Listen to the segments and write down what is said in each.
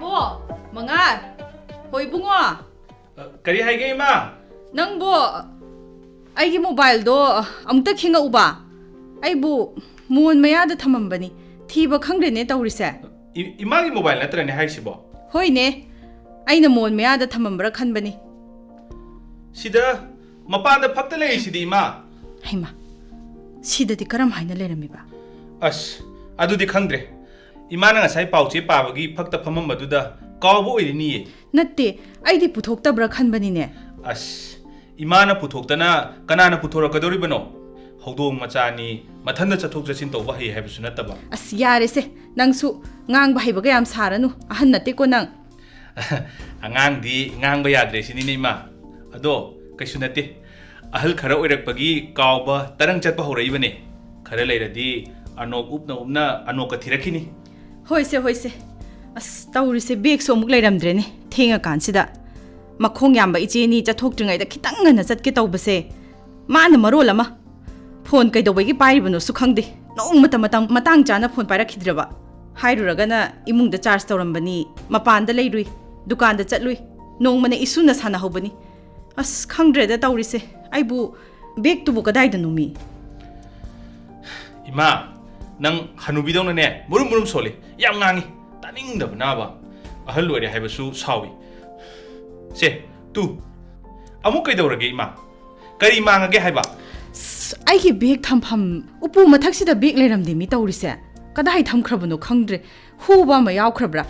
Ibo, Mangal, Hoy bunga. Kari hai gay ma? Nang bo, ay mobile do, amta kinga uba. Ay bu, muon maya da tamam bani. Tiba kangre ne tawrise. Imagi mobile na trane hai sibo. Hoy ne, ay na muon maya da tamam bra kan bani. Sida, mapanda pakta le sidi ma. Ay ma, sida di karam hai na le rami ba. As, adu di kangre. Imana nga sai pauche pabagi pakta phamam maduda kawbo oirini ye. Natte, ay di puthok ta bra kan bani ne. As, imana puthok tana kanana puthora kadori bano. Hodong machani mathanda chathok jachin tawba hai haibu sunataba. As yare se, nang su ngang ba haiba gayam saranu. Ahan natte ko nang. Angang di ngang ba yadre sini ni ma. Ado, kaisu natte. Ahal khara oirakpagi kawba tarang chatpa horai bane. Khara lairadi anok upna anok ka thirakini. Hoy se. As tawri se bag so muk lairamdre ne. Thenga kan sida. Makhong yamba iche ni chathok tringai da khitang na chatke tawbase. Mana marol ama. Phone kai dawai gi pairibano su khangde. Nong matang chana phone paira khidraba. Hairuraga na imung da charge tawrambani. Mapan da leirui. Dukan da chatlui. Nong mane isuna sana hobani. As khangdre da tawri se. Aibu bag tu bu kadai da numi. Ima, nang hanubidong na ne, murum sole, yam ngangi, taning da banaba. Ahal loire haibasu sawi. Se, tu, amuk kay daw rage ima. Kari mangage haiba. Ay ki bag tham upu mathak sida bag leiramdi mi tawri se. Kadai tham khrabano khangdre. Hu ba ma yaw khrabra.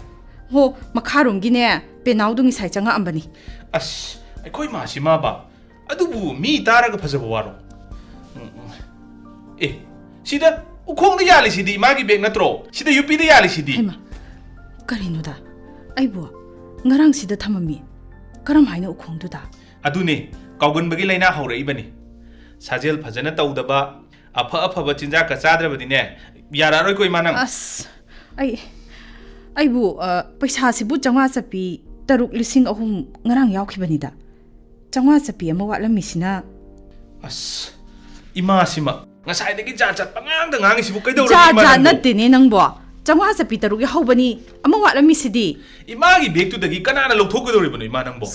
Ho makharom gi ne penaudungi sai changa ambani. As, ay koi ma si ma ba. Adubu mi taraga phajaba waro. Sida ukhong da yali sidi magi bag natro. Sida UP da yali sidi. Hema. Karino da. Aibo ngarang sida thamami. Karam haina ukhong du da. Adune kaugun bagi laina haurai bani. Sajel phajana tawdaba afa ba chinja ka chadrabadi ne. Yara roi koi manang. As aibu paisa sibu changwa chapi taruk lising ahum ngarang yawkhibani da. Changwa chapi ama watlami sina. As ima sima ngasai dagi chat pangang da ngangi sibu kaidawra ima nang. Cha natte ne nangbo. Changwa chapi taruk ya hobani ama watlami sidi. Imagi bag tu dagi kanana lawthokadori bano ima nangbo.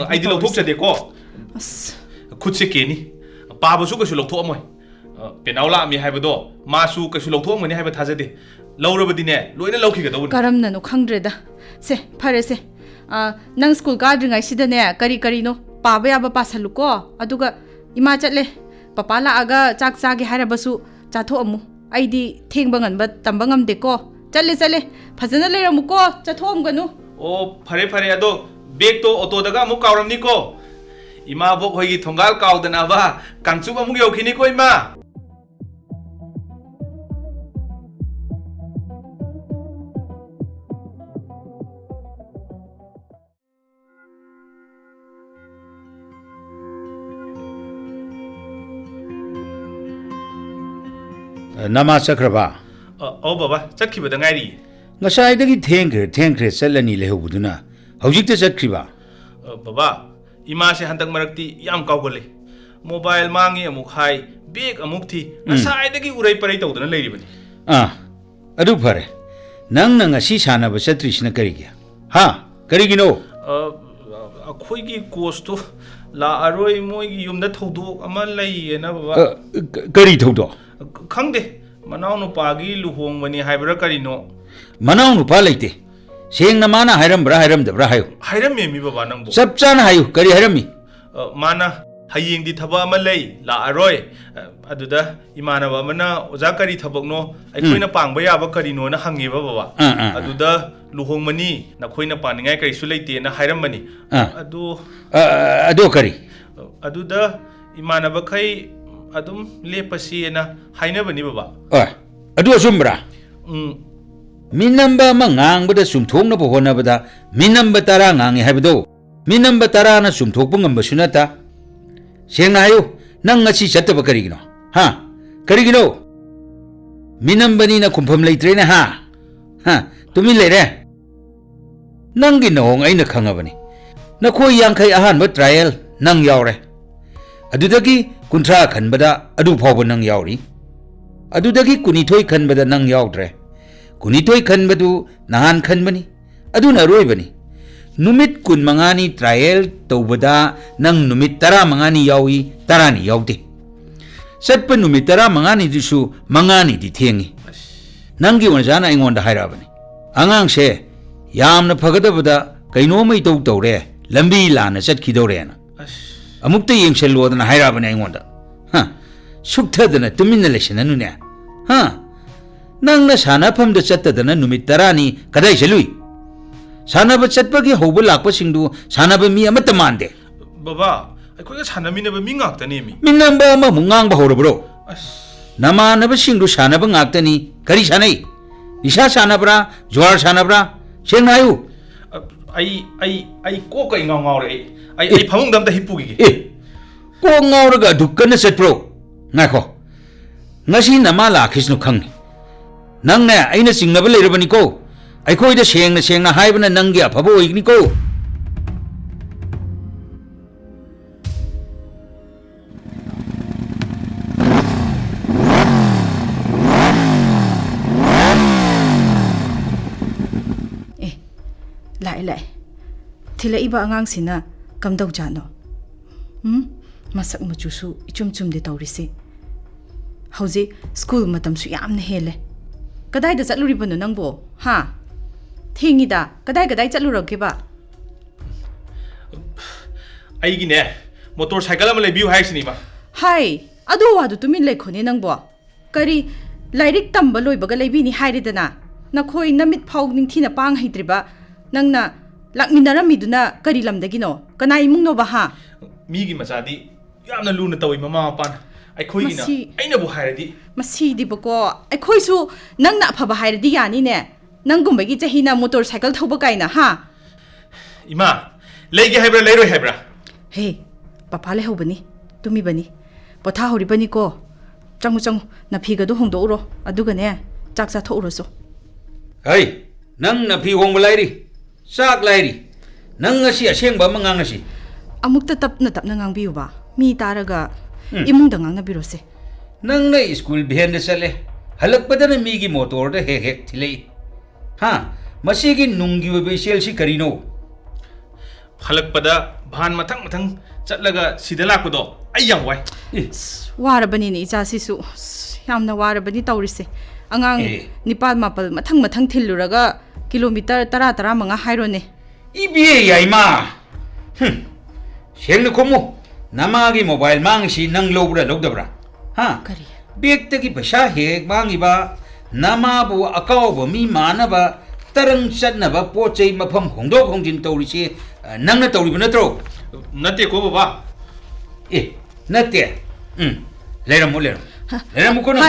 Aidi lawthok chade ko. As khutse keni. Pabasu kasu lawthok amoy. Penaula mi haibado masu kasu lawthok mani haiba thajade. Lawrabadi ne loina lawkhigadaw. Karamna no khangdre da. Se phare se. Nang school gadringai sida ne kari no paba yaba pasaluko aduga ima chatle papa la aga chak chagi harabasu chatho amu aidi thengbangan ba tambangam deko challe phajana leiramuko chathom ganu. Oh phare ado bag to auto daga mu kawramni ko. Ima bok hoigi thongal kawdana ba kangchu ba mu yokhini ko ima. Nama Sakraba. Oh baba chatkibada ngairi. Ngasai thengkre chalani lehubuduna. Hojikta chatkriba. Baba ima se handak marakti yam kawgole. Mobile mangi amuk hai bag amuk thi ngasai dagi urai parai tawdana leiribani. Adu phare. Nang ngasi sana ba chatrisna karigya. Ha, karigino. Akhoigi cost to la aroi moigi yumda thodo ama lai na baba. Kari thodo. Khangde manau no pagi luhong mani haibra karino. Manau no pa leite. Seng na mana hairam dabra hayo. Hairam me mi baba nangbo. Sapchana hayo kari hairami. Mana hayeng di thaba ama lei la aroi aduda imana ba mana oja kari thabak no aikoina pangba yaba karino na hange baba. Aduda luhong mani na khoina paningai kari su leite na hairam mani. Ado kari. Aduda imana ba khai adum lepasi na haina bani baba. Adu asumbra. Minamba mangang bada sumthong na pohona bada minamba tara ngangi habdo. Minamba tara na sumthok pungamba sunata. Sengna ayo nang ngasi chataba karigino. Ha, karigino. Minambani na kumpham leitre na ha. Tumi leire. Nangi noong ay nakhangabani. Nakoy yangkay ahan ba trial nang yawre. Adudagi kuntra khanbada adu phawba nang yawri. Adudagi kunithoi khanbada nang yawdre. Kunitoi khanbadu nahan khanbani aduna roibani numit kun mangani trial tawbada nang numit tara mangani yawi tarani yawde satpa numit tara mangani disu mangani di thengi nangi wanjana ingonda hairabani angang se yamna phagadabada kaino mai taw tawre lambi lana chatkidore na amukta yengselodana hairabani ingonda ha sukthadana tuminna leshananu ne ha nangna sanafamda chattadana numit tarani kadai chelui sanaba chatpagi hobu lakpa singdu sanaba mi amata mande baba ꯑꯩꯈꯣꯏꯒ ꯁꯥꯟꯅꯃꯤꯟꯅꯕ ꯃꯤ ꯉꯥꯛꯇꯅꯦꯃꯤ minamba ama mungang bahorobro namanaba singdu sanaba ngaktani kari sanai nisha sanabra jwar sanabra sengayu ꯑꯩ ꯀꯣꯛꯀ ꯏꯉꯥꯎ ꯉꯥꯎꯔꯦ ꯑꯩ ꯐꯃꯨꯡꯗ ꯑꯝꯇ ꯍꯤꯞꯄꯨꯈꯤꯒꯦ ko ngauraga dukkana chatpro ngakho ngasi nama lakhishnu khangni nangna aina singnaba leirabani ko aikhoida sengna haibana nanggi afaba oigni ko lai thilaiba angangsina kamdau jano masak machusu ichum chumde tawrisi hauji school matamsu yamna hele kadai da chatluribano nangbo ha thingida kadai chatlurage ba ꯑꯩꯒꯤꯅꯦ motor cycle ꯑꯃ ꯂꯩꯕꯤꯌꯨ ꯍꯥꯏꯁꯤꯅꯤꯃ hai adu wadu tumin lekhone nangbo kari lairik tamba loibaga leibini hairidana nakhoi namit phau ningthina pang haitriba nangna lakminaramiduna kari lamdagino kana imungno ba ha ꯃꯤꯒꯤ ꯃꯆꯥꯗꯤ ꯌꯥꯝꯅ ꯂꯨꯅ ꯇꯧꯏ ꯃꯃꯥ ꯃꯄꯥꯅ ꯑꯩꯈꯣꯏꯒꯤꯅ ꯑꯩꯅꯕꯨ ꯍꯥꯏꯔꯗꯤ masidi bako aikhoisu nangna aphaba hairadi yani ne nangumbagi chahina motor cycle thoba kaina ha ꯏꯃꯥ ꯂꯩꯒꯦ ꯍꯥꯏꯕ꯭ꯔꯥ ꯂꯩꯔꯣꯏ ꯍꯥꯏꯕ꯭ꯔꯥ he papa le hobani tumi bani potha horibani ko changu nafigadu hongdouro aduga ne chak cha thouro so hai nang na phi hong lairi sak lairi nang ngasi asengba mangang ngasi amukta tapna ngangbiyu ba mi taraga imungda ngangna birose nang na school behind the sale halakpadana mi gi motor da hek thilei ha masigi nunggi we sel si karino ꯍꯜꯂꯛꯄꯗ van ꯃꯊꯪ ꯆꯠꯂꯒ ꯁꯤꯗ ꯂꯥꯛꯄꯗꯣ ꯑꯩ ꯌꯥꯝ ꯋꯥꯏ warabani ni icha sisu yamna warabani tawrise angang nipal mapal mathang thilluraga kilometer 10 manga hairone ibe yaima sengna komo namagi mobile mangsi nang lobra logdabra ha kari beg tagi pasha hek mangi ba namabu akaw ba mi manaba tarang chatnaba pochei mafam hongdok hongjin tawrise nangna tawri banatro ꯅꯠꯇꯦ ꯀꯣ ꯕꯕꯥ natte leram kono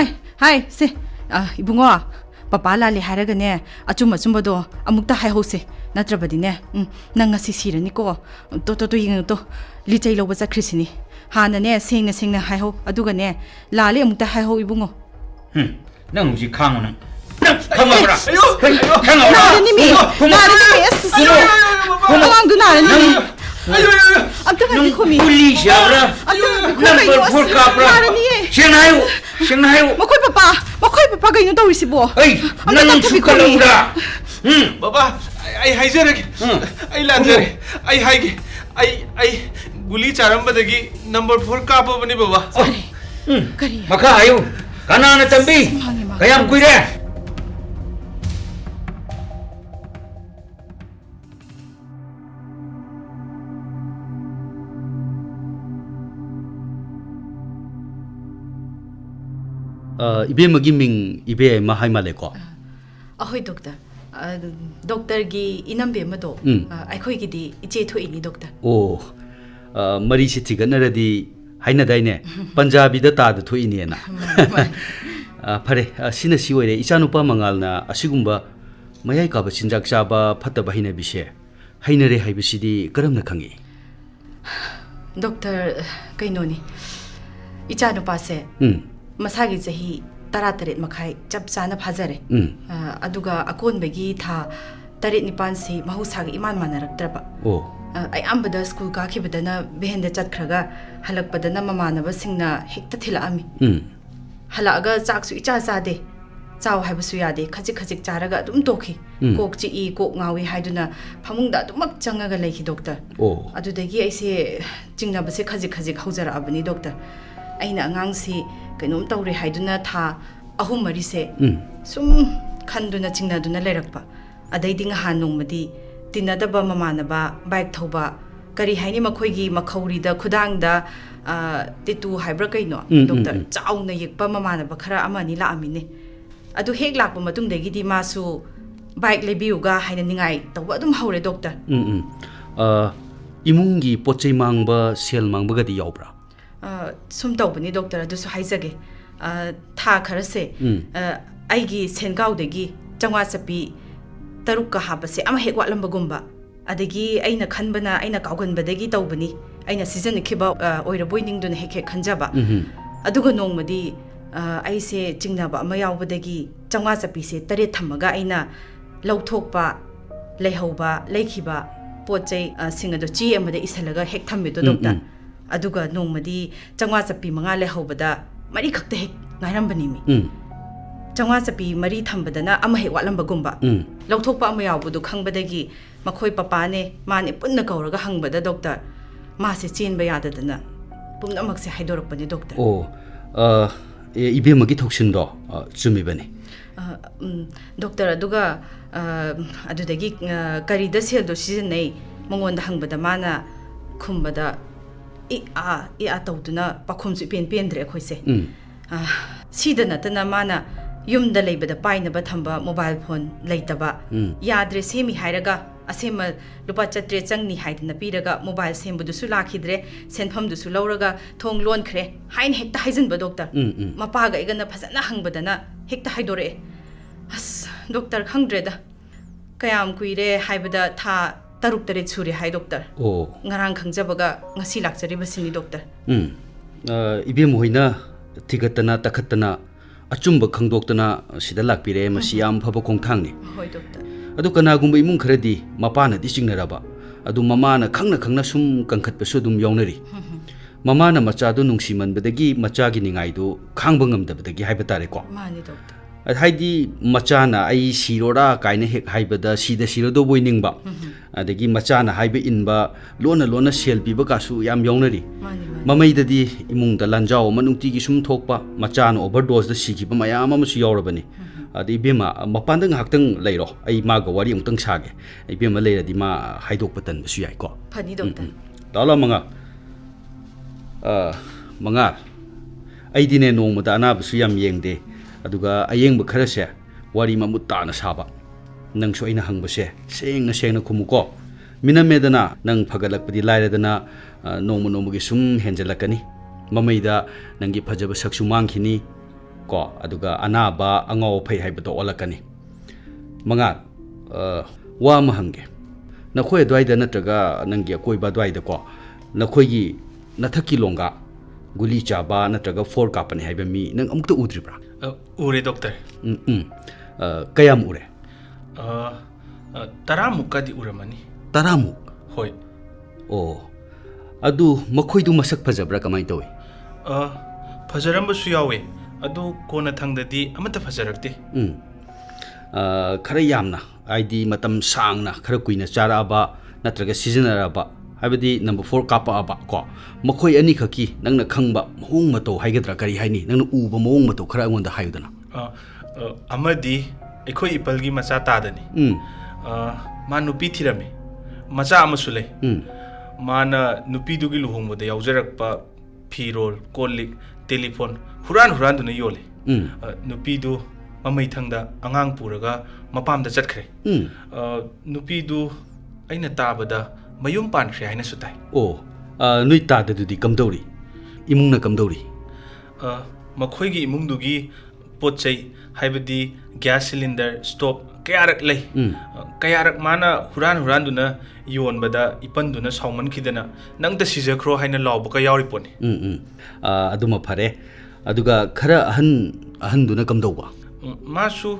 hai se ibungo papa la le haraga ne achum do amukta hai hose natrabadi ne nang asi sirani ko to ying to li chai lo ba chakrisini hana ne sengna hai ho aduga ne la le amukta hai ho ibungo nang ji khango nang khamabra na ni mi es nang du na ni amta ka ni khomi police abra number 4 kapra sengnayu makoi papa gaino tawisibo ai nang sukalura ꯕꯕꯥ ꯑꯩ ꯍꯥꯏꯖꯔꯒꯦ ꯑꯩ ꯂꯥꯟꯖꯔꯦ ꯑꯩ ꯍꯥꯏꯒꯦ ꯑꯩ ꯒꯨꯂꯤ ꯆꯥꯔꯝꯕꯗꯒꯤ number 4 ꯀꯥꯞꯄꯕꯅꯤ ꯕꯕꯥ kari maka ayu kanana tambi kayam kuire ibe magi ming ibe ma hai ma le ko ahoi doctor gi inambe mado aikhoi gi di iche thoi ni doctor o mari si thigana radi haina dai ne punjabi da ta da thoi ni na phare sina si oire ichanu pa mangal na asigumba mayai ka ba sinjak cha ba phatta ba hina bise haina re hai bisidi karam na khangi doctor kaino ni ichanu pa se masagi jahi 13 makhai chap chana phajare aduga akon begi tha 3-9 si mahusagi iman manaraktraba o ai ambada school ka khibadana behenda chatkhraga halakpadana mamanaba singna hekta thila ami halaga chaksu icha chade चाव हाइबसु यादे खजिक खजिक चारगा अदुम तोखी Coke चिई Coke ngawi हाइदुना फमुंगदा अदुमक चंगागा लेखि doctor अदुदगी ऐसे चिंगनाबसे खजिक खजिक हौजरा Abani doctor अइना अंगांगसी कइनोम तौरे हाइदुना था अहुम मरिसे सुम खंदुना चिंगनादुना लेरकपा अदैदि ngha नोंमदी तिनदबा ममानबा bike थौबा करी हाइनी मखोइगी मखौरीदा खुदांगदा तितु हाइब्रा कइनो doctor Chowna येकपा ममानबा खरा अमानी लामिने अदु हेक लाकपा मतुंगदगी मासु bike लेबियुगा हाइना निंगाई तौबा अदुम हौरे डॉक्टर इमुंगी पोचै मांगबा सेल मांगबगदी यावब्रा सुम तौबनी डॉक्टर अदुसु हाइजगे था खरसे आइगी सेनगाउदगी चंगा चपी तरुक का हाबसे अमा हेक वालंबगुंबा अदगी अइना खनबना अइना काउगनबदगी तौबनी अइना सीजन खिबा ओइरबोय निंगदुना हेक हेक खनजाबा अदुगा नोंगमदी अइसे चिंगनाबा अमा यावबदगी चंगा चपीसे तरे थमगा अइना लौथोकपा लेहौबा लेखिबा पोचै सिंगदो ची अमदे इसलगा हेक थम्मेदो डॉक्टर अदुगा नोंगमदी चंगा चपी मंगा लेहौबदा मरी खक्ते हेक ngairambani चंगा चपी मरी थम्बदना अमा हेक वालंबगुंबा लौथोकपा अमा यावबदु खंगबदगी मखोय पपाने माने पुन्ना कौरगा हंगबदा डॉक्टर मासे चेनबा याददना पुमनमकसे हाइदोरकपने डॉक्टर इबेमगी थोक्सिनदो चुमिबने डॉक्टर अदुगा अदुदगी करीदा सेलदो सिजनै मंगोंदा हंगबदा माना खुंबदा इ आ तौदुना पाखुमसु पेन पेनद्रे खोइसे सीदा नतना माना युमदा लेबदा पाइनबा थंबा मोबाइल फोन लेतबा याद्रे सेमी हाइरगा असेमा लुपा चत्रे चंगनी हाइदना पीरगा मोबाइल सेमबदुसु लाखिद्रे सेनफमदुसु लौरगा थोंग लोनख्रे हाइन हेक्ता हाइजनबा डॉक्टर मपागा इगना फजना हंगबदना हेक्ता हाइदोरे अस डॉक्टर खंगद्रेदा कयाम कुइरे हाइबदा था तरुक तरे छुरे हाइ doctor ngarang khangjabaga ngasi lakchari basini doctor इबे मोहिना थिगतना तखतना अचुंब खंगदोक्तना सिदा लाकपिरे मसी याम फबो खोंथांगनि होय डॉक्टर अदु कनागुंबा इमुंग खरदी मपाना दि चिंगनराबा अदु ममाना खंगना खंगना सुम कंखतपसु दुम यौनरी ममाना मचादु नुंगसिमनबदगी मचागी निंगाइदु खांगबा ngamdabadagi हाइबा तारे को मानी डॉक्टर हाइदी मचाना आई सिरोरा काइना हेक हाइबदा सीदा सिरोदो बोइनिंगबा अदगी मचाना हाइबा इनबा लोना लोना सेल पीबा कासु याम यौनरी ममैददी इमुंगदा लंजाओ मनुंगतिगी सुम थोकपा मचाना ओवरडोज द सिखिबा मयाम अमसु यौरबनी अदि बेमा मपानदा ngahaktang leiro ai maga wari umtang sage ai bema leiradi ma haidok patan su yai ko funny doctor dala manga manga ai dine nongmada ana bu su yam yengde aduga ayengba kharase wari mamut tana saba nang so ina hangbase sengna sengna khumuko minamedana nang phagalakpadi lairadana nongmu nongmugi sum henjalakani mamaida nangi phajaba saksu mangkhini ko aduga anaba angau phai haibado olakani manga wa mahange nakhoi dwaida natraga nangi koiba dwaida ko nakhoigi nathaki longa guli chaba natraga for kapani haiba mi nang amukta udribra ure doctor kayam ure taramukadi uramani taramuk hoy adu makhoidu masak phajabra kamai toy fajarambasu yawe adu kona thangdadi amata fajarakte khara yamna aidi matam sangna khara kuina charaba natraga seasonaraba habidi number 4 kapa aba ko makhoi ani khaki nangna khangba mohung mato haigadra kari haini nangna uba mohung mato khara ngonda hayudana amadi ekhoi ipalgi macha tadani ma nupi thirame macha amasule mana nupi dugi luhongboda yaujarakpa phirol kolik telephone huran duna yole nupi du mamai thangda angang puraga mapam da chatkre nupi du aina tabada mayum pankhre haina sutai nui ta da dudi kamdori imungna kamdori makhoi gi imung dugi potchai haibadi gas cylinder stove kayarak lei kayarak mana huran duna yon bada ipan duna sauman khidana nangda sijakro haina lawba ka yauri poni aduma phare aduga khara ahan duna kamdauba masu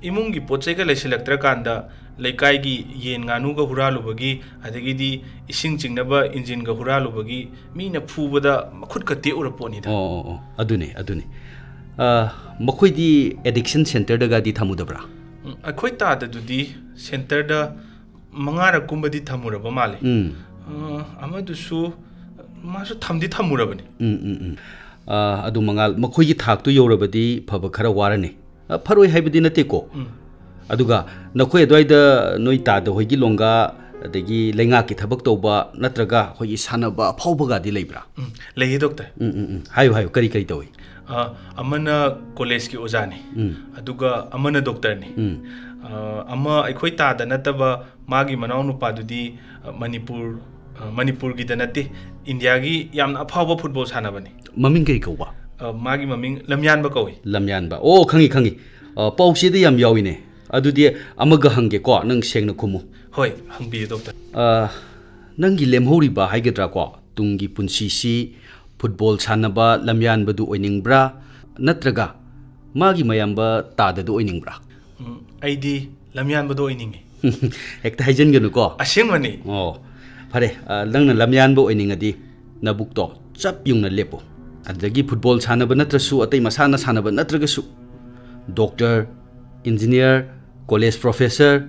imungi potchai ka leiselaktra kanda leikai gi yen nganu ga huralubagi adagidi ising chingnaba engine ga huralubagi mina phubada makhut ka te uraponi da adune ꯃꯈꯣꯏꯗꯤ addiction ꯁꯦꯟꯇꯔꯗꯒꯗꯤ ꯊꯝꯃꯨꯗꯕ꯭ꯔꯥ? ꯑꯩꯈꯣꯏ ꯇꯥꯗꯗꯨꯗꯤ ꯁꯦꯟꯇꯔꯗ 5ꯔꯛꯀꯨꯝꯕꯗꯤ ꯊꯝꯃꯨꯔꯕ ꯃꯥꯜꯂꯦ. ꯑꯃꯗꯨꯁꯨ ꯃꯥꯁꯨ ꯊꯝꯗꯤ ꯊꯝꯃꯨꯔꯕꯅꯤ. ꯑꯗꯨ ꯃꯉꯥꯜ ꯃꯈꯣꯏꯒꯤ ꯊꯥꯛꯇꯨ ꯌꯧꯔꯕꯗꯤ ꯐꯕ ꯈꯔ ꯋꯥꯔꯅꯤ. ꯐꯔꯣꯏ ꯍꯥꯏꯕꯗꯤ ꯅꯠꯇꯦꯀꯣ. ꯑꯗꯨꯒ ꯅꯈꯣꯏ ꯑꯗꯨꯋꯥꯏꯗ ꯅꯣꯏ ꯇꯥꯗ ꯍꯣꯏꯒꯤ ꯂꯣꯡꯒꯥ ꯑꯗꯒꯤ ꯂꯩꯉꯥꯛꯀꯤ ꯊꯕꯛ ꯇꯧꯕ ꯅꯠꯇ꯭ꯔꯒ ꯑꯩꯈꯣꯏꯒꯤ ꯁꯥꯟꯅꯕ ꯑꯐꯥꯎꯕꯒꯗꯤ ꯂꯩꯕ꯭ꯔꯥ? ꯂꯩꯌꯦ ꯗꯣꯛꯇꯔ. ꯍꯥꯏꯌꯨ ꯍꯥꯏꯌꯨ ꯀꯔꯤ ꯀꯔꯤ ꯇꯧꯏ? ꯑꯃꯅ ꯀꯣꯂꯦꯖꯀꯤ ꯑꯣꯖꯥꯅꯤ. ꯑꯗꯨꯒ ꯑꯃꯅ ꯗꯣꯛꯇꯔꯅꯤ. ꯑꯃ ꯑꯩꯈꯣꯏ ꯇꯥꯗ ꯅꯠꯇꯕ ꯃꯥꯒꯤ ꯃꯅꯥꯎꯅꯨꯄꯥꯗꯨꯗꯤ ꯃꯅꯤꯄꯨꯔꯒꯤꯗ ꯅꯠꯇꯦ, ꯏꯟꯗꯤꯌꯥꯒꯤ ꯌꯥꯝꯅ ꯑꯐꯥꯎꯕ ꯐꯨꯠꯕꯣꯜ ꯁꯥꯟꯅꯕꯅꯤ. ꯃꯃꯤꯡ ꯀꯔꯤ ꯀꯧꯕ? ꯃꯥꯒꯤ ꯃꯃꯤꯡ ꯂꯝꯌꯥꯟꯕ ꯀꯧꯏ. ꯂꯝꯌꯥꯟꯕ. ꯑꯣ ꯈꯪꯉꯤ ꯈꯪꯉꯤ. ꯄꯥꯎꯆꯦꯗ ꯌꯥꯝ ꯌꯥꯎꯏꯅꯦ. ꯑꯗꯨꯗꯤ ꯑꯃꯒ ꯍꯪꯒꯦꯀꯣ, ꯅꯪ ꯁꯦꯡꯅ ꯈꯨꯝꯃꯨ. ꯍꯣꯏ, ꯍꯪꯕꯤꯌꯨ ꯗꯣꯛꯇꯔ. ꯅꯪꯒꯤ ꯂꯦꯝꯍꯧꯔꯤꯕ ꯍꯥꯏꯒꯗ꯭ꯔꯥꯀꯣ ꯇꯨꯡꯒꯤ ꯄꯨꯟꯁꯤꯁꯤ ꯐꯨꯠꯕꯣꯜ ꯁꯥꯟꯅꯕ ꯂꯝꯌꯥꯟꯕꯗꯨ ꯑꯣꯏꯅꯤꯡꯕ꯭ꯔꯥ ꯅꯠꯇ꯭ꯔꯒ ꯃꯥꯒꯤ ꯃꯌꯥꯝꯕ ꯇꯥꯗꯗꯨ ꯑꯣꯏꯅꯤꯡꯕ꯭ꯔꯥ? ꯑꯩꯗꯤ ꯂꯝꯌꯥꯟꯕꯗꯣ ꯑꯣꯏꯅꯤꯡꯉꯤ. ꯍꯦꯛꯇ ꯍꯥꯏꯖꯟꯒꯅꯨꯀꯣ. ꯑꯁꯦꯡꯕꯅꯤ. ꯑꯣ ꯐꯔꯦ, ꯅꯪꯅ ꯂꯝꯌꯥꯟꯕ ꯑꯣꯏꯅꯤꯡꯉꯗꯤ ꯅꯕꯨꯛꯇꯣ ꯆꯞ ꯌꯨꯡꯅ ꯂꯦꯞꯄꯨ. ꯑꯗꯨꯗꯒꯤ ꯐꯨꯠꯕꯣꯜ ꯁꯥꯟꯅꯕ ꯅꯠꯇ꯭ꯔꯁꯨ ꯑꯇꯩ ꯃꯁꯥꯟꯅ ꯁꯥꯟꯅꯕ ꯅꯠꯇ꯭ꯔꯒꯁꯨ doctor, engineer, college professor,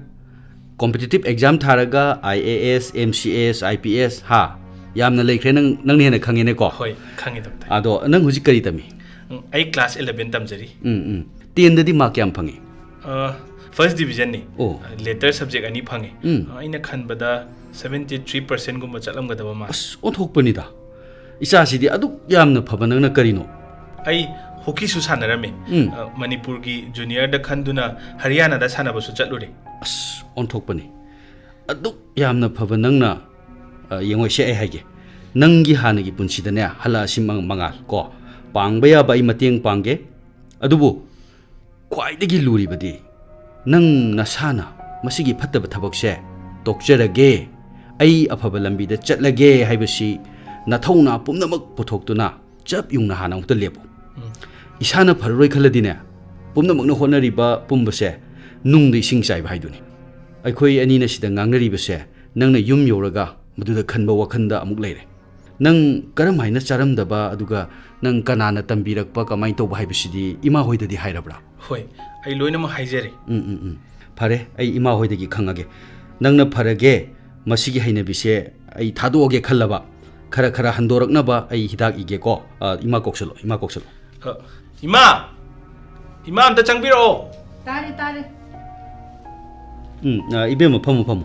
competitive exam ꯊꯥꯔꯒ IAS, MCS, IPS ꯌꯥꯝꯅ ꯂꯩꯈ꯭ꯔꯦ. ꯅꯪꯅ ꯍꯦꯟꯅ ꯈꯪꯉꯦꯅꯦꯀೋ. ꯍꯣꯏ, ꯈꯪꯉꯤ ꯗꯣꯛꯇꯔ. ꯑꯗꯣ ꯅꯪ ꯍꯧꯖꯤꯛ ꯀꯔꯤ ꯇꯝꯃꯤ? ꯑꯩ ꯀ꯭ꯂꯥꯁ 11 ꯇꯝꯖꯔꯤ. 10ꯗꯗꯤ ꯃꯥꯔꯛ ꯀꯌꯥꯝ ꯐꯪꯉꯤ? ꯐꯥꯔꯁ ꯗꯤꯕꯤꯖꯟꯅꯤ. ꯂꯦꯇꯔ ꯁꯕꯖꯦꯛ 2 ꯐꯪꯉꯤ. ꯑꯩꯅ ꯈꯟꯕꯗ 73%ꯒꯨꯝꯕ ꯆꯠꯂꯝꯒꯗꯕ ꯃꯥꯜꯂꯤ. ꯑꯁ ꯑꯣꯟꯊꯣꯛꯄꯅꯤꯗ. ꯏꯆꯥꯁꯤꯗꯤ ꯑꯗꯨꯛ ꯌꯥꯝꯅ ꯐꯕ ꯅꯪꯅ ꯀꯔꯤꯅꯣ? ꯑꯩ ꯍꯣꯀꯤꯁꯨ ꯁꯥꯟꯅꯔꯝꯃꯤ. ꯃꯅꯤꯄꯨꯔꯒꯤ ꯖꯨꯅꯤꯌꯔꯗ ꯈꯟꯗꯨꯅ ꯍꯔꯤꯌꯥꯅꯥꯗ ꯁꯥꯟꯅꯕꯁꯨ ꯆꯠꯂꯨꯔꯦ. ꯑꯁ ꯑꯣꯟꯊꯣꯛꯄꯅꯤ. ꯑꯗꯨꯛ ꯌꯥꯝꯅ ꯐꯕ ꯅꯪꯅ ꯌꯦꯡꯉꯣꯏꯁꯦ ꯑꯩ ꯍꯥꯏꯒꯦ. ꯅꯪꯒꯤ ꯍꯥꯟꯅꯒꯤ ꯄꯨꯟꯁꯤꯗꯅꯦ ꯍꯜꯂꯛꯑꯁꯤ ꯃꯉꯥꯜ ꯀꯣ. ꯄꯥꯡꯕ ꯌꯥꯕ ꯑꯩ ꯃꯇꯦꯡ ꯄꯥꯡꯒꯦ. ꯑꯗꯨꯕꯨ ꯈ꯭ꯋꯥꯏꯗꯒꯤ ꯂꯨꯔꯤꯕꯗꯤ ꯅꯪ ꯅꯁꯥꯅ ꯃꯁꯤꯒꯤ ꯐꯠꯇꯕ ꯊꯕꯛꯁꯦ ꯇꯣꯛꯆꯔꯒꯦ, ꯑꯩ ꯑꯐꯕ ꯂꯝꯕꯤꯗ ꯆꯠꯂꯒꯦ ꯍꯥꯏꯕꯁꯤ ꯅꯊꯧꯅꯥ ꯄꯨꯝꯅꯃꯛ ꯄꯨꯊꯣꯛꯇꯨꯅ ꯆꯞ ꯌꯨꯡꯅ ꯍꯥꯟꯅ ꯑꯃꯨꯛꯇ ꯂꯦꯞꯄꯨ. ꯏꯁꯥꯅ ꯐꯔꯔꯣꯏ ꯈꯜꯂꯗꯤꯅꯦ ꯄꯨꯝꯅꯃꯛꯅ ꯍꯣꯠꯅꯔꯤꯕ ꯄꯨꯝꯕꯁꯦ ꯅꯨꯡꯗ ꯏꯁꯤꯡ ꯆꯥꯏꯕ ꯍꯥꯏꯗꯨꯅꯤ. ꯑꯩꯈꯣꯏ ꯑꯅꯤꯅ ꯁꯤꯗ ꯉꯥꯡꯅꯔꯤꯕꯁꯦ ꯅꯪꯅ ꯌꯨꯝ ꯌꯧꯔꯒ ꯃꯗꯨꯗ ꯈꯟꯕ ꯋꯥꯈꯟꯗ ꯑꯃꯨꯛ ꯂꯩꯔꯦ. ꯅꯪ ꯀꯔꯝ ꯍꯥꯏꯅ ꯆꯥꯔꯝꯗꯕ, ꯑꯗꯨꯒ ꯅꯪ ꯀꯅꯥꯅ ꯇꯝꯕꯤꯔꯛꯄ, ꯀꯃꯥꯏꯅ ꯇꯧꯕ ꯍꯥꯏꯕꯁꯤꯗꯤ ꯏꯃꯥ ꯍꯣꯏꯗꯗꯤ ꯍꯥꯏꯔꯕ꯭ꯔꯥ? ꯍꯣꯏ, ꯑꯩ ꯂꯣꯏꯅꯃꯛ ꯍꯥꯏꯖꯔꯤ. ꯐꯔꯦ, ꯑꯩ ꯏꯃꯥ ꯍꯣꯏꯗꯒꯤ ꯈꯪꯉꯒꯦ. ꯅꯪꯅ ꯐꯔꯒꯦ, ꯃꯁꯤꯒꯤ ꯍꯩꯅꯕꯤꯁꯦ ꯑꯩ ꯊꯥꯗꯣꯛꯑꯒꯦ ꯈꯜꯂꯕ ꯈꯔ ꯈꯔ ꯍꯟꯗꯣꯔꯛꯅꯕ ꯑꯩ ꯍꯤꯗꯥꯛ ꯏꯒꯦꯀꯣ. ꯏꯃꯥ ꯀꯧꯁꯜꯂꯣ, ꯏꯃꯥ ꯀꯧꯁꯜꯂꯣ. ꯏꯃꯥ ꯑꯝꯇ ꯆꯪꯕꯤꯔꯛꯑꯣ. ꯇꯥꯔꯦ. 이베모 ꯐꯝꯃꯨ.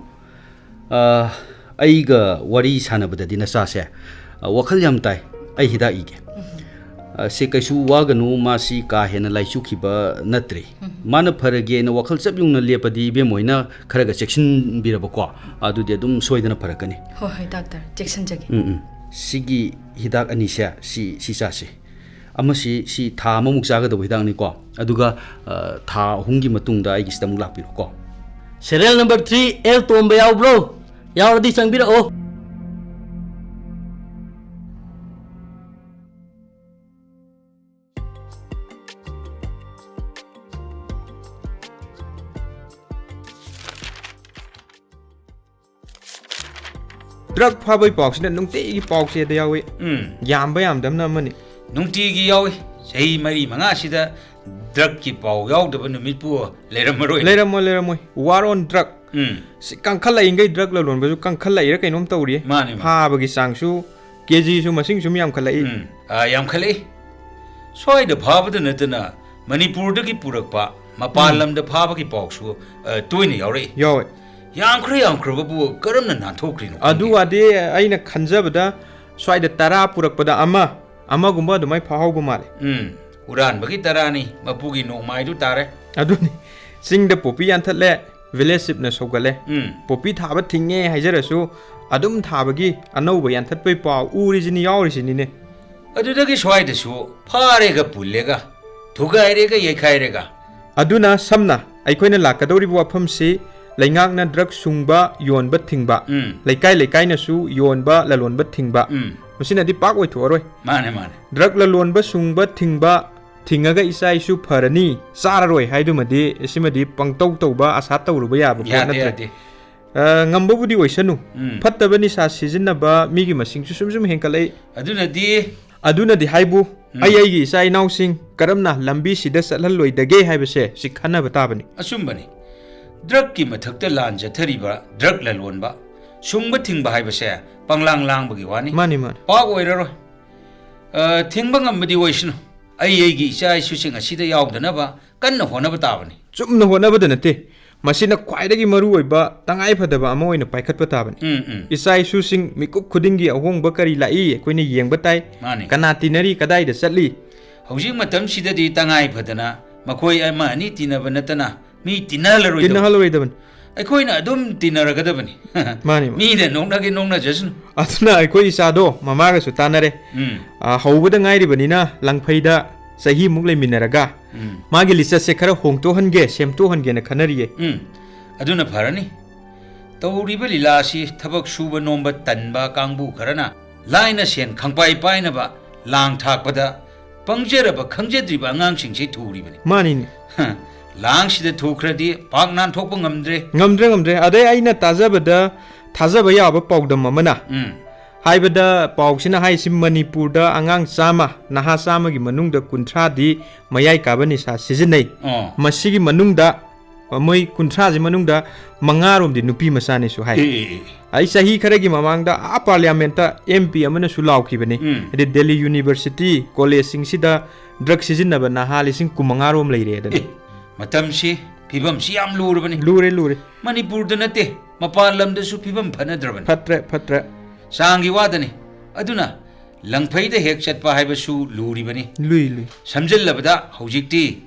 ꯑꯩꯒ ꯋꯥꯔꯤ ꯁꯥꯟꯅꯕꯗꯗꯤ ꯅꯆꯥꯁꯦ ꯋꯥꯈꯜ ꯌꯥꯝ ꯇꯥꯏ. ꯑꯩ ꯍꯤꯗꯥꯛ ꯏꯒꯦ. ꯁꯦ ꯀꯩꯁꯨ ꯋꯥꯒꯅꯨ, ꯃꯥꯁꯤ ꯀꯥ ꯍꯦꯟꯅ ꯂꯥꯏꯆꯨꯈꯤꯕ ꯅꯠꯇ꯭ꯔꯤ. ꯃꯥꯅ ꯐꯔꯒꯦꯅ ꯋꯥꯈꯜ ꯆꯞ ꯌꯨꯡꯅ ꯂꯦꯞꯄꯗꯤ ꯏꯕꯦꯝ ꯍꯣꯏꯅ ꯈꯔꯒ ꯆꯦꯛꯁꯤꯟꯕꯤꯔꯕꯀꯣ, ꯑꯗꯨꯗꯤ ꯑꯗꯨꯝ ꯁꯣꯏꯗꯅ ꯐꯔꯛꯀꯅꯤ. ꯍꯣꯏ ꯗꯥꯛꯇꯔ, ꯆꯦꯛꯁꯤꯟꯖꯒꯦ. ꯁꯤꯒꯤ ꯍꯤꯗꯥꯛ ꯑꯅꯤꯁꯦ ꯁꯤ ꯆꯥꯁꯤ. ꯑꯃꯁꯤ ꯊꯥ ꯑꯃꯃꯨꯛ ꯆꯥꯒꯗꯕ ꯍꯤꯗꯥꯛꯅꯤꯀꯣ. ꯑꯗꯨꯒ ꯊꯥ 3ꯒꯤ ꯃꯇꯨꯡꯗ ꯑꯩꯒꯤꯁꯤꯗ ꯑꯃꯨꯛ ꯂꯥꯛꯄꯤꯔꯣꯀꯣ. ꯁꯦꯔꯤꯌꯦꯜ ꯅꯝꯕꯔ 3 L ꯇꯣꯝꯕ ꯌꯥꯎꯕ꯭ꯔꯣ? ꯌꯥꯎꯔꯗꯤ ꯆꯪꯕꯤꯔꯛꯑꯣ. ꯗ꯭ꯔꯛ ꯐꯥꯕꯩ ꯄꯥꯎꯁꯤꯅ ꯅꯨꯡꯇꯤꯒꯤ ꯄꯥꯎꯆꯦꯗ ꯌꯥꯎꯏ. ꯌꯥꯝꯕ ꯌꯥꯝꯗꯕꯅ ꯑꯃꯅꯤ. ꯅꯨꯡꯇꯤꯒꯤ ꯌꯥꯎꯏ. ꯆꯍꯤ 4-5 ꯗ꯭ꯔꯛꯀꯤ ꯄꯥꯎ ꯌꯥꯎꯗꯕ ꯅꯨꯃꯤꯠꯄꯨ ꯂꯩꯔꯝꯃꯣꯏ. ꯋꯥꯔ ꯑꯣꯟ ꯗ꯭ꯔꯛ. ꯁꯤ ꯀꯪꯈꯠꯂꯛꯏꯉꯩ ꯗ꯭ꯔꯛ ꯂꯂꯣꯟꯕꯁꯨ ꯀꯪꯈꯠꯂꯛꯏꯔ ꯀꯩꯅꯣꯝ ꯇꯧꯔꯤ. ꯐꯥꯕꯒꯤ ꯆꯥꯡꯁꯨ, ꯀꯦꯖꯤꯁꯨ ꯃꯁꯤꯡ ꯁꯨꯝ ꯌꯥꯝꯈꯠꯂꯛꯏ. ꯌꯥꯝꯈꯠꯂꯛꯏ. ꯁ꯭ꯋꯥꯏꯗ ꯐꯥꯕꯗ ꯅꯠꯇꯅ ꯃꯅꯤꯄꯨꯔꯗꯒꯤ ꯄꯨꯔꯛꯄ ꯃꯄꯥꯟ ꯂꯝꯗ ꯐꯥꯕꯒꯤ ꯄꯥꯎꯁꯨ ꯇꯣꯏꯅ ꯌꯥꯎꯔꯛꯏ. ꯌꯥꯎꯋꯦ. ꯌꯥꯝꯈ꯭ꯔꯕꯕꯨ ꯀꯔꯝꯅ ꯅꯥꯟꯊꯣꯛꯈ꯭ꯔꯤꯅꯣ? ꯑꯗꯨ ꯋꯥꯗꯤ ꯑꯩꯅ ꯈꯟꯖꯕꯗ ꯁ꯭ꯋꯥꯏꯗ 10 ꯄꯨꯔꯛꯄꯗ ꯑꯃꯒꯨꯝꯕ ꯑꯗꯨꯃꯥꯏꯅ ꯐꯥꯍꯧꯕ ꯃꯥꯜꯂꯦ. ꯍꯨꯔꯥꯟꯕꯒꯤ 10ꯅꯤ, ꯃꯄꯨꯒꯤ ꯅꯣꯡꯃꯥꯏꯗꯨ ꯇꯥꯔꯦ. ꯑꯗꯨꯅꯤ. ꯆꯤꯡꯗ ꯄꯣꯄꯤ ꯌꯥꯟꯊꯠꯂꯦ, ꯚꯤꯂꯦꯖ ꯆꯤꯞꯅ ꯁꯧꯒꯠꯂꯦ. ꯄꯣꯄꯤ ꯊꯥꯕ ꯊꯤꯡꯉꯦ ꯍꯥꯏꯖꯔꯁꯨ ꯑꯗꯨꯝ ꯊꯥꯕꯒꯤ ꯑꯅꯧꯕ ꯌꯥꯟꯊꯠꯄꯩ ꯄꯥꯎ ꯎꯔꯤꯁꯤꯅꯤ, ꯌꯥꯎꯔꯤꯁꯤꯅꯤꯅꯦ. ꯑꯗꯨꯗꯒꯤ ꯁ꯭ꯋꯥꯏꯗꯁꯨ ꯐꯥꯔꯦꯒ ꯄꯨꯜꯂꯦꯒ, ꯊꯨꯒꯥꯏꯔꯦꯒ ꯌꯩꯈꯥꯏꯔꯦꯒ. ꯑꯗꯨꯅ ꯁꯝꯅ ꯑꯩꯈꯣꯏꯅ ꯂꯥꯛꯀꯗꯧꯔꯤꯕ ꯋꯥꯐꯝꯁꯤ ꯂꯩꯉꯥꯛꯅ ꯗ꯭ꯔꯛ ꯁꯨꯡꯕ, ꯌꯣꯟꯕ ꯊꯤꯡꯕ, ꯂꯩꯀꯥꯏꯅꯁꯨ ꯌꯣꯟꯕ, ꯂꯂꯣꯟꯕ ꯊꯤꯡꯕ. ꯃꯁꯤꯅꯗꯤ ꯄꯥꯛ ꯑꯣꯏꯊꯣꯛꯑꯔꯣꯏ. ꯃꯥꯅꯦ. ꯗ꯭ꯔꯛ ꯂꯂꯣꯟꯕ ꯁꯨꯡꯕ ꯊꯤꯡꯕ ꯊꯤꯡꯉꯒ ꯏꯆꯥ ꯏꯁꯨ ꯐꯔꯅꯤ, ꯆꯥꯔꯔꯣꯏ ꯍꯥꯏꯗꯨꯃꯗꯤ ꯁꯤꯃꯗꯤ ꯄꯪꯇꯧ ꯇꯧꯕ, ꯑꯁꯥ ꯇꯧꯔꯨꯕ ꯌꯥꯕ ꯄꯣꯠ ꯅꯠꯇ꯭ꯔꯦ. ꯉꯝꯕꯕꯨꯗꯤ ꯑꯣꯏꯁꯅꯨ. ꯐꯠꯇꯕ ꯅꯤꯁꯥ ꯁꯤꯖꯤꯟꯅꯕ ꯃꯤꯒꯤ ꯃꯁꯤꯡꯁꯨ ꯁꯨꯝ ꯍꯦꯟꯀꯠꯂꯛꯏ. ꯑꯗꯨꯅꯗꯤ ꯍꯥꯏꯕꯨ ꯑꯩꯒꯤ ꯏꯆꯥ ꯏꯅꯥꯎꯁꯤꯡ ꯀꯔꯝꯅ ꯂꯝꯕꯤꯁꯤꯗ ꯆꯠꯍꯜꯂꯣꯏꯗꯒꯦ ꯍꯥꯏꯕꯁꯦ ꯁꯤ ꯈꯟꯅꯕ ꯇꯥꯕꯅꯤ ꯑꯆꯨꯝꯕꯅꯤ ꯗ꯭ꯔꯒꯀꯤ ꯃꯊꯛꯇ ꯂꯥꯟ ꯆꯠꯊꯔꯤꯕ ꯗ꯭ꯔꯒ ꯂꯂꯣꯟꯕ ꯁꯨꯡꯕ ꯊꯤꯡꯕ ꯍꯥꯏꯕꯁꯦ ꯄꯪꯂꯥꯡ ꯂꯥꯡꯕꯒꯤ ꯋꯥꯅꯤ ꯃꯥꯅꯤ ꯃꯥꯅꯤ ꯄꯥꯛ ꯑꯣꯏꯔꯔꯣꯏ ꯊꯤꯡꯕ ꯉꯝꯕꯗꯤ ꯑꯣꯏꯁꯅꯨ ꯑꯩꯒꯤ ꯏꯆꯥ ꯏꯁꯨꯁꯤꯡ ꯑꯁꯤꯗ ꯌꯥꯎꯗꯅꯕ ꯀꯟꯅ ꯍꯣꯠꯅꯕ ꯇꯥꯕꯅꯤ ꯆꯨꯝꯅ ꯍꯣꯠꯅꯕꯗ ꯅꯠꯇꯦ ꯃꯁꯤꯅ ꯈ꯭ꯋꯥꯏꯗꯒꯤ ꯃꯔꯨꯑꯣꯏꯕ ꯇꯉꯥꯏꯐꯗꯕ ꯑꯃ ꯑꯣꯏꯅ ꯄꯥꯏꯈꯠꯄ ꯇꯥꯕꯅꯤ ꯏꯆꯥ ꯏꯁꯨꯁꯤꯡ ꯃꯤꯀꯨꯞ ꯈꯨꯗꯤꯡꯒꯤ ꯑꯍꯣꯡꯕ ꯀꯔꯤ ꯂꯥꯛꯏ ꯑꯩꯈꯣꯏꯅ ꯌꯦꯡꯕ ꯇꯥꯏ ꯃꯥꯅꯤ ꯀꯅꯥ ꯇꯤꯟꯅꯔꯤ ꯀꯗꯥꯏꯗ ꯆꯠꯂꯤ ꯍꯧꯖꯤꯛ ꯃꯇꯝꯁꯤꯗꯗꯤ ꯇꯉꯥꯏ ꯐꯗꯅ ꯃꯈꯣꯏ ꯑꯃ ꯑꯅꯤ ꯇꯤꯟꯅꯕ ꯅꯠꯇꯅ ꯃꯤ ꯇꯤꯟꯅꯍꯜꯂꯔꯣꯏꯗꯕꯅꯤ ꯇꯤꯟꯅꯍꯜꯂꯣꯏꯗꯕꯅꯤ ꯑꯩꯈꯣꯏꯅ ꯑꯗꯨꯝ ꯇꯤꯟꯅꯔꯒꯗꯕꯅꯤ ꯃꯥꯅꯤ ꯃꯤꯅ ꯅꯣꯛꯅꯒꯦ ꯅꯣꯛꯅꯖꯁꯅꯨ ꯑꯗꯨꯅ ꯑꯩꯈꯣꯏ ꯏꯆꯥꯗꯣ ꯃꯃꯥꯒꯁꯨ ꯇꯥꯟꯅꯔꯦ ꯍꯧꯕꯗ ꯉꯥꯏꯔꯤꯕꯅꯤꯅ ꯂꯪꯐꯩꯗ ꯆꯍꯤꯃꯨꯛ ꯂꯩꯃꯤꯟꯅꯔꯒ ꯃꯥꯒꯤ ꯂꯤꯆꯠꯁꯦ ꯈꯔ ꯍꯣꯡꯇꯣꯛꯍꯟꯒꯦ ꯁꯦꯝꯇꯣꯛꯍꯟꯒꯦꯅ ꯈꯟꯅꯔꯤꯌꯦ ꯑꯗꯨꯅ ꯐꯔꯅꯤ ꯇꯧꯔꯤꯕ ꯂꯤꯂꯥ ꯑꯁꯤ ꯊꯕꯛ ꯁꯨꯕ ꯅꯣꯝꯕ ꯇꯟꯕ ꯀꯥꯡꯕꯨ ꯈꯔꯅ ꯂꯥꯏꯅ ꯁꯦꯟ ꯈꯪꯄꯥꯏ ꯄꯥꯏꯅꯕ ꯂꯥꯡ ꯊꯥꯛꯄꯗ ꯄꯪꯖꯔꯕ ꯈꯪꯖꯗ꯭ꯔꯤꯕ ꯑꯉꯥꯡꯁꯤꯡꯁꯦ ꯊꯨꯔꯤꯕꯅꯤ ꯃꯥꯅꯤꯅꯦ ꯂꯥꯡꯁꯤꯗ ꯊꯨꯈ꯭ꯔꯗꯤ ꯄꯥꯛ ꯅꯥꯟꯊꯣꯛꯄ ꯉꯝꯗ꯭ꯔꯦ ꯑꯗꯩ ꯑꯩꯅ ꯇꯥꯖꯕꯗ ꯊꯥꯖꯕ ꯌꯥꯕ ꯄꯥꯎꯗꯝ ꯑꯃꯅ ꯍꯥꯏꯕꯗ ꯄꯥꯎꯁꯤꯅ ꯍꯥꯏꯁꯤ ꯃꯅꯤꯄꯨꯔꯗ ꯑꯉꯥꯡ 100 ꯅꯍꯥ 100ꯒꯤ ꯃꯅꯨꯡꯗ 30ꯗꯤ ꯃꯌꯥꯏ ꯀꯥꯕ ꯅꯤꯁꯥ ꯁꯤꯖꯤꯟꯅꯩ ꯃꯁꯤꯒꯤ ꯃꯅꯨꯡꯗ ꯃꯣꯏ 30ꯁꯤ ꯃꯅꯨꯡꯗ 5ꯔꯣꯝꯗꯤ ꯅꯨꯄꯤ ꯃꯆꯥꯅꯤꯁꯨ ꯍꯥꯏ ꯑꯩ ꯆꯍꯤ ꯈꯔꯒꯤ ꯃꯃꯥꯡꯗ ꯄꯥꯔꯂꯤꯌꯥꯃꯦꯟꯇ MP ꯑꯃꯅꯁꯨ ꯂꯥꯎꯈꯤꯕꯅꯤ ꯍꯥꯏꯗꯤ ꯗꯦꯜꯂꯤ ꯌꯨꯅꯤꯚꯔꯁꯤꯇꯤ ꯀꯣꯂꯦꯖꯁꯤꯡꯁꯤꯗ ꯗ꯭ꯔꯒ ꯁꯤꯖꯤꯟꯅꯕ ꯅꯍꯥ 15,000 ꯂꯩꯔꯦꯗꯅ ꯃꯇꯝꯁꯤ ꯐꯤꯕꯝꯁꯤ ꯌꯥꯝ ꯂꯨꯔꯕꯅꯤ ꯂꯨꯔꯦ ꯃꯅꯤꯄꯨꯔꯗ ꯅꯠꯇꯦ ꯃꯄꯥꯟ ꯂꯝꯗꯁꯨ ꯐꯤꯕꯝ ꯐꯅꯗ꯭ꯔꯕꯅꯤ ꯐꯠꯇ꯭ꯔꯦ ꯆꯥꯡꯒꯤ ꯋꯥꯗꯅꯤ ꯑꯗꯨꯅ ꯂꯪꯐꯩꯗ ꯍꯦꯛ ꯆꯠꯄ ꯍꯥꯏꯕꯁꯨ ꯂꯨꯔꯤꯕꯅꯤ ꯂꯨꯏ ꯁꯝꯖꯤꯜꯂꯕꯗ ꯍꯧꯖꯤꯛꯇꯤ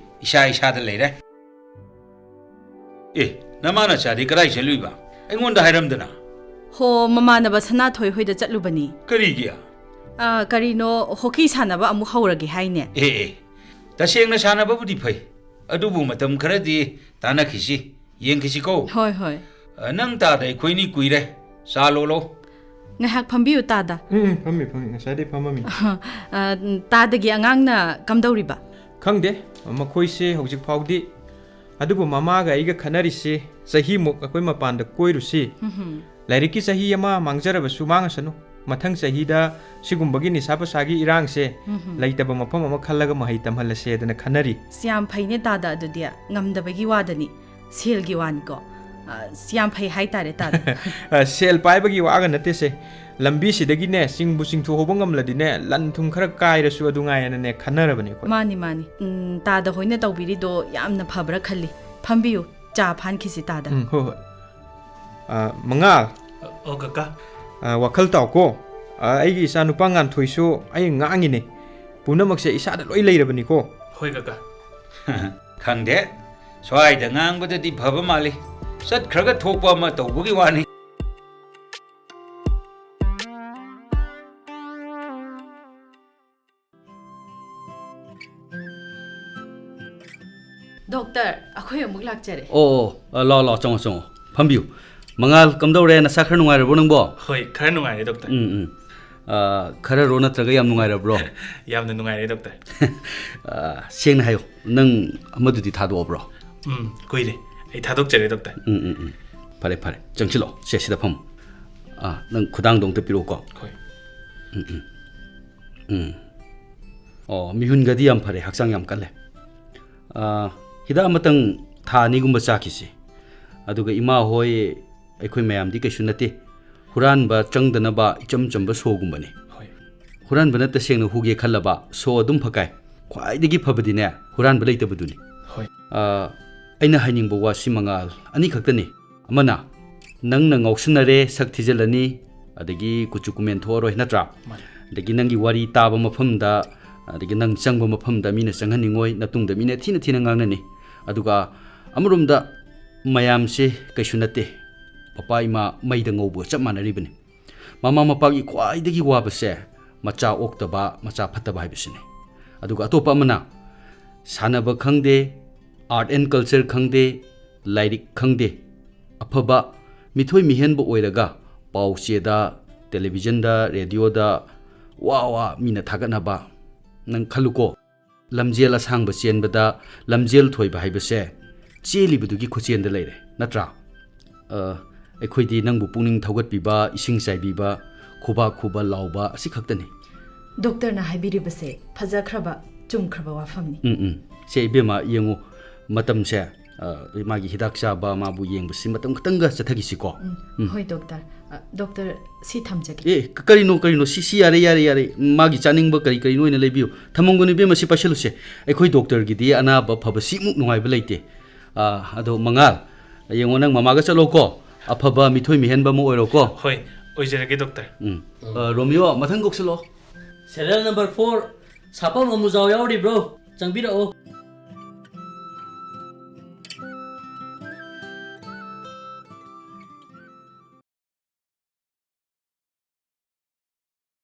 ꯏꯁꯥꯗ ꯂꯩꯔꯦ ꯅꯃꯥꯅꯆꯥꯗꯤ ꯀꯗꯥꯏ ꯆꯠꯂꯨꯏꯕ ꯑꯩꯉꯣꯟꯗ ꯍꯥꯏꯔꯝꯗꯅ ꯍꯣ ꯃꯃꯥꯟꯅꯕ ꯁꯅꯥꯊꯣꯏ ꯍꯣꯏꯗ ꯆꯠꯂꯨꯕꯅꯤ ꯀꯔꯤꯒꯤ ꯀꯔꯤꯅꯣ ꯍꯣꯀꯤ ꯁꯥꯟꯅꯕ ꯑꯃꯨꯛ ꯍꯧꯔꯒꯦ ꯍꯥꯏꯅꯦ ꯇꯁꯦꯡꯅ ꯁꯥꯟꯅꯕꯕꯨꯗꯤ ꯐꯩ ꯑꯗꯨꯕꯨ ꯃꯇꯝ ꯈꯔꯗꯤ ꯇꯥꯟꯅꯈꯤꯁꯤ ꯌꯦꯡꯈꯤꯁꯤꯀꯣ ꯍꯣꯏ ꯅꯪ ꯇꯥꯗ ꯑꯩꯈꯣꯏꯅꯤ ꯀꯨꯏꯔꯦ ꯆꯥ ꯂꯣꯜꯂꯣ ꯉꯥꯏꯍꯥꯛ ꯐꯝꯕꯤꯌꯨ ꯇꯥꯗ ꯐꯝꯃꯤ ꯉꯁꯥꯏꯗꯩ ꯐꯝꯃꯝꯃꯤ ꯇꯥꯗꯒꯤ ꯑꯉꯥꯡꯅ ꯀꯝꯗꯧꯔꯤꯕ ꯈꯪꯗꯦ ꯃꯈꯣꯏꯁꯦ ꯍꯧꯖꯤꯛ ꯐꯥꯎꯗꯤ ꯑꯗꯨꯕꯨ ꯃꯃꯥꯒ ꯑꯩꯒ ꯈꯟꯅꯔꯤꯁꯤ ꯆꯍꯤꯃꯨꯛ ꯑꯩꯈꯣꯏ ꯃꯄꯥꯟꯗ ꯀꯣꯏꯔꯨꯁꯤ ꯂꯥꯏꯔꯤꯛꯀꯤ ꯆꯍꯤ ꯑꯃ ꯃꯥꯡꯖꯔꯕꯁꯨ ꯃꯥꯡꯉꯁꯅꯨ ꯃꯊꯪ ꯆꯍꯤꯗ ꯁꯤꯒꯨꯝꯕꯒꯤ ꯅꯤꯁꯥ ꯄꯁꯥꯒꯤ ꯏꯔꯥꯡꯁꯦ ꯂꯩꯇꯕ ꯃꯐꯝ ꯑꯃ ꯈꯜꯂꯒ ꯃꯍꯩ ꯇꯝꯍꯜꯂꯁꯦ ꯑꯗꯨꯅ ꯈꯟꯅꯔꯤ ꯌꯥꯝ ꯐꯩꯅꯦ ꯇꯥꯗ ꯑꯗꯨꯗꯤ ꯉꯝꯗꯕꯒꯤ ꯋꯥꯗꯅꯤ ꯁꯦꯜꯒꯤ ꯋꯥꯅꯤꯀꯣ ꯌꯥꯝ ꯐꯩ ꯍꯥꯏꯇꯥꯔꯦ ꯇꯥꯗ ꯁꯦꯜ ꯄꯥꯏꯕꯒꯤ ꯋꯥꯒ ꯅꯠꯇꯦꯁꯦ ꯂꯝꯕꯤꯁꯤꯗꯒꯤꯅꯦ ꯆꯤꯡꯕꯨ ꯆꯤꯡꯊꯣꯛꯍꯧꯕ ꯉꯝꯂꯗꯤꯅꯦ ꯂꯟ ꯊꯨꯝ ꯈꯔ ꯀꯥꯏꯔꯁꯨ ꯑꯗꯨ ꯉꯥꯏꯅꯅꯦ ꯈꯟꯅꯔꯕꯅꯤ ꯑꯩꯈꯣꯏ ꯃꯥꯅꯤ ꯇꯥꯗ ꯍꯣꯏꯅ ꯇꯧꯕꯤꯔꯤꯗꯣ ꯌꯥꯝꯅ ꯐꯕ꯭ꯔꯥ ꯈꯜꯂꯤ ꯐꯝꯕꯤꯌꯨ ꯆꯥ ꯐꯥꯟꯈꯤꯁꯤ ꯇꯥꯗ ꯍꯣꯏ ꯃꯉꯥꯜ ꯀꯀꯥ ꯋꯥꯈꯜ ꯇꯥꯎꯀꯣ ꯑꯩꯒꯤ ꯏꯆꯥ ꯅꯨꯄꯥ ꯉꯥꯟꯊꯣꯏꯁꯨ ꯑꯩ ꯉꯥꯡꯉꯤꯅꯦ ꯄꯨꯝꯅꯃꯛꯁꯦ ꯏꯁꯥꯗ ꯂꯣꯏ ꯂꯩꯔꯕꯅꯤꯀꯣ ꯍꯣꯏ ꯀꯀꯥ ꯈꯪꯗꯦ ꯁ꯭ꯋꯥꯏꯗ ꯉꯥꯡꯕꯗꯗꯤ ꯐꯕ ꯃꯥꯜꯂꯤ ꯆꯠꯈ꯭ꯔꯒ ꯊꯣꯛꯄ ꯑꯃ ꯇꯧꯕꯒꯤ ꯋꯥꯅꯤ ꯗꯣꯛꯇꯔ ꯑꯩꯈꯣꯏ ꯑꯃꯨꯛ ꯂꯥꯛꯆꯔꯦ ꯂꯥꯛꯑꯣ ꯆꯪꯉꯣ ꯐꯝꯕꯤꯌꯨ ꯃꯉꯥꯜ ꯀꯝꯗꯧꯔꯦ ꯅꯁꯥ ꯈꯔ ꯅꯨꯡꯉꯥꯏꯔꯕ꯭ꯔꯣ ꯅꯪꯕꯣ ꯍꯣꯏ ꯈꯔ ꯅꯨꯡꯉꯥꯏꯔꯦ ꯗꯣꯛꯇꯔ ꯈꯔꯔꯣ ꯅꯠꯇ꯭ꯔꯒ ꯌꯥꯝ ꯅꯨꯡꯉꯥꯏꯔꯕ꯭ꯔꯣ ꯌꯥꯝꯅ ꯅꯨꯡꯉꯥꯏꯔꯦ ꯗꯣꯛꯇꯔ ꯁꯦꯡꯅ ꯍꯥꯏꯌꯣ ꯅꯪ ꯑꯃꯗꯨꯗꯤ ꯊꯥꯗꯣꯛꯑꯕ꯭ꯔꯣ ꯀꯨꯏꯔꯦ ꯑꯩ ꯊꯥꯗꯣꯛꯆꯔꯦ ꯗꯣꯛꯇꯔ ꯐꯔꯦ ꯆꯪꯁꯤꯜꯂꯣ ꯁꯤꯗ ꯐꯝꯃꯨ ꯅꯪ ꯈꯨꯗꯥꯡꯗꯣ ꯑꯝꯇ ꯄꯤꯔꯛꯎꯀꯣ ꯍꯣꯏ ꯃꯤꯍꯨꯟꯒꯗꯤ ꯌꯥꯝ ꯐꯔꯦ ꯍꯛꯆꯥꯡ ꯌꯥꯝ ꯀꯜꯂꯦ ꯍꯤꯗꯥꯛ ꯑꯃꯇꯪ ꯊꯥ 2ꯒꯨꯝꯕ ꯆꯥꯈꯤꯁꯤ ꯑꯗꯨꯒ ꯏꯃꯥ ꯍꯣꯏ ꯑꯩꯈꯣꯏ ꯃꯌꯥꯝꯗꯤ ꯀꯩꯁꯨ ꯅꯠꯇꯦ ꯍꯨꯔꯥꯟꯕ ꯆꯪꯗꯅꯕ ꯏꯆꯝ ꯆꯝꯕ ꯁꯣꯒꯨꯝꯕꯅꯤ ꯍꯨꯔꯥꯟꯕꯅ ꯇꯁꯦꯡꯅ ꯍꯨꯒꯦ ꯈꯜꯂꯕ ꯁꯣ ꯑꯗꯨꯝ ꯐꯀꯥꯏ ꯈ꯭ꯋꯥꯏꯗꯒꯤ ꯐꯕꯗꯤꯅꯦ ꯍꯨꯔꯥꯟꯕ ꯂꯩꯇꯕꯗꯨꯅꯤ ꯑꯩꯅ ꯍꯥꯏꯅꯤꯡꯕ ꯋꯥꯁꯤ ꯃꯉꯥꯜ ꯑꯅꯤꯈꯛꯇꯅꯤ ꯑꯃꯅ ꯅꯪꯅ ꯉꯥꯎꯁꯤꯟꯅꯔꯦ ꯁꯛ ꯊꯤꯖꯤꯜꯂꯅꯤ ꯑꯗꯒꯤ ꯀꯨꯆꯨ ꯀꯨꯃꯦꯟ ꯊꯣꯛꯑꯔꯣꯏ ꯅꯠꯇ꯭ꯔꯥ ꯑꯗꯒꯤ ꯅꯪꯒꯤ ꯋꯥꯔꯤ ꯇꯥꯕ ꯃꯐꯝꯗ ꯑꯗꯒꯤ ꯅꯪ ꯆꯪꯕ ꯃꯐꯝꯗ ꯃꯤꯅ ꯆꯪꯍꯟꯅꯤꯡꯉꯣꯏ ꯅꯇꯨꯡꯗ ꯃꯤꯅ ꯊꯤꯅ ꯉꯥꯡꯅꯅꯤ ꯑꯗꯨꯒ ꯑꯃꯔꯣꯝꯗ ꯃꯌꯥꯝꯁꯦ ꯀꯩꯁꯨ ꯅꯠꯇꯦ ꯄꯄꯥ ꯏꯃꯥ ꯃꯩꯗ ꯉꯧꯕꯒ ꯆꯞ ꯃꯥꯟꯅꯔꯤꯕꯅꯤ ꯃꯃꯥ ꯃꯄꯥꯒꯤ ꯈ꯭ꯋꯥꯏꯗꯒꯤ ꯋꯥꯕꯁꯦ ꯃꯆꯥ ꯑꯣꯛꯇꯕ ꯃꯆꯥ ꯐꯠꯇꯕ ꯍꯥꯏꯕꯁꯤꯅꯤ ꯑꯗꯨꯒ ꯑꯇꯣꯞꯄ ꯑꯃꯅ ꯁꯥꯟꯅꯕ ꯈꯪꯗꯦ ꯑꯥꯔꯠ ꯑꯦꯟ ꯀꯜꯆꯔ ꯈꯪꯗꯦ ꯂꯥꯏꯔꯤꯛ ꯈꯪꯗꯦ ꯑꯐꯕ ꯃꯤꯊꯣꯏ ꯃꯤꯍꯦꯟꯕ ꯑꯣꯏꯔꯒ ꯄꯥꯎ ꯆꯦꯗ ꯇꯦꯂꯤꯚꯤꯖꯟꯗ ꯔꯦꯗꯤꯑꯣꯗ ꯋꯥ ꯃꯤꯅ ꯊꯥꯒꯠꯅꯕ ꯅꯪ ꯈꯜꯂꯨꯀꯣ ꯂꯝꯖꯦꯜ ꯑꯁꯥꯡꯕ ꯆꯦꯟꯕꯗ ꯂꯝꯖꯦꯜ ꯊꯣꯏꯕ ꯍꯥꯏꯕꯁꯦ ꯆꯦꯜꯂꯤꯕꯗꯨꯒꯤ ꯈꯨꯆꯦꯟꯗ ꯂꯩꯔꯦ ꯅꯠꯇ꯭ꯔꯥ ꯑꯩꯈꯣꯏꯗꯤ ꯅꯪꯕꯨ ꯄꯨꯛꯅꯤꯡ ꯊꯧꯒꯠꯄꯤꯕ ꯏꯁꯤꯡ ꯆꯥꯏꯕꯤꯕ ꯈꯨꯕꯥꯛ ꯈꯨꯕ ꯂꯥꯎꯕ ꯑꯁꯤ ꯈꯛꯇꯅꯤ ꯗꯣꯛꯇꯔꯅ ꯍꯥꯏꯕꯤꯔꯤꯕꯁꯦ ꯐꯖꯈ꯭ꯔꯕ ꯆꯨꯝꯈ꯭ꯔꯕ ꯋꯥꯐꯝꯅꯤ ꯁꯦ ꯏꯕꯦꯝꯃ ꯌꯦꯡꯉꯨ ꯃꯇꯝꯁꯦ ꯃꯥꯒꯤ ꯍꯤꯗꯥꯛ ꯆꯥꯕ ꯃꯥꯕꯨ ꯌꯦꯡꯕꯁꯤ ꯃꯇꯝ ꯈꯛꯇꯪꯒ ꯆꯠꯊꯈꯤꯁꯤꯀꯣ ꯍꯣꯏ ꯗꯣꯛꯇꯔ ꯗꯣꯛꯇꯔ ꯁꯤ ꯊꯝꯖꯒꯦ ꯀꯔꯤꯅꯣ ꯁꯤ ꯌꯥꯔꯦ ꯃꯥꯒꯤ ꯆꯥꯅꯤꯡꯕ ꯀꯔꯤꯅꯣ ꯑꯣꯏꯅ ꯂꯩꯕꯤꯌꯨ ꯊꯝꯃꯝꯒꯅꯨ ꯏꯕꯦꯝꯃ ꯁꯤ ꯄꯥꯏꯁꯜꯂꯨꯁꯦ ꯑꯩꯈꯣꯏ ꯗꯣꯛꯇꯔꯒꯤꯗꯤ ꯑꯅꯥꯕ ꯐꯕ ꯁꯤꯃꯨꯛ ꯅꯨꯡꯉꯥꯏꯕ ꯂꯩꯇꯦ ꯑꯗꯣ ꯃꯉꯥꯜ ꯌꯦꯡꯉꯣ ꯅꯪ ꯃꯃꯥꯒ ꯆꯠꯂꯣꯀꯣ ꯑꯐꯕ ꯃꯤꯊꯣꯏ ꯃꯤꯍꯦꯟꯕ ꯑꯃ ꯑꯣꯏꯔꯣꯀꯣ ꯍꯣꯏ ꯑꯣꯏꯖꯔꯒꯦ ꯗꯣꯛꯇꯔ ꯔꯣꯃꯤꯌꯣ ꯃꯊꯪ ꯀꯧꯁꯜꯂꯣ ꯁꯦꯔꯤꯌꯦꯜ ꯅꯝꯕꯔ 4 ꯁꯥꯄꯝ ꯑꯃꯨꯖꯥꯎ ꯌꯥꯎꯔꯤꯕ꯭ꯔꯣ ꯆꯪꯕꯤꯔꯛꯑꯣ